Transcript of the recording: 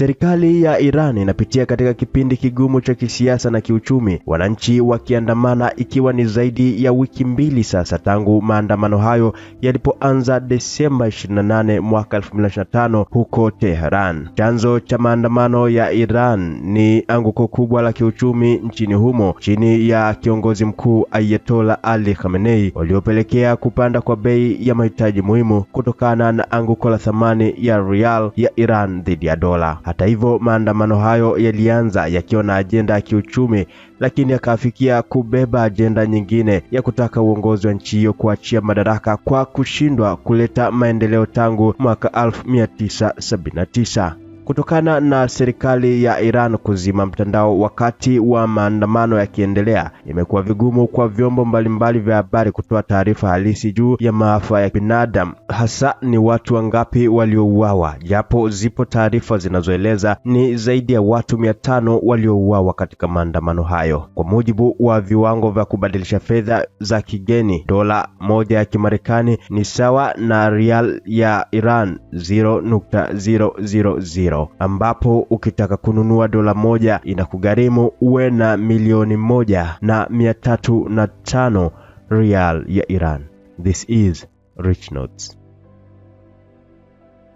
Serikali ya Iran inapitia katika kipindi kigumu cha kisiasa na kiuchumi, wananchi wakiandamana ikiwa ni zaidi ya wiki mbili sasa tangu maandamano hayo yalipoanza Desemba 28 mwaka 2025 huko Tehran. Chanzo cha maandamano ya Iran ni anguko kubwa la kiuchumi nchini humo chini ya kiongozi mkuu Ayatollah Ali Khamenei, waliopelekea kupanda kwa bei ya mahitaji muhimu kutokana na anguko la thamani ya rial ya Iran dhidi ya dola. Hata hivyo, maandamano hayo yalianza yakiwa na ajenda ya kiuchumi, lakini yakafikia kubeba ajenda nyingine ya kutaka uongozi wa nchi hiyo kuachia madaraka kwa kushindwa kuleta maendeleo tangu mwaka 1979. Kutokana na serikali ya Iran kuzima mtandao wakati wa maandamano yakiendelea, imekuwa vigumu kwa vyombo mbalimbali vya habari kutoa taarifa halisi juu ya maafa ya binadamu, hasa ni watu wangapi waliouawa, japo zipo taarifa zinazoeleza ni zaidi ya watu 500 waliouawa katika maandamano hayo. Kwa mujibu wa viwango vya kubadilisha fedha za kigeni, dola moja ya Kimarekani ni sawa na rial ya Iran 0.000, ambapo ukitaka kununua dola moja inakugharimu uwe na 1,305 rial ya Iran. This is Rich Notes.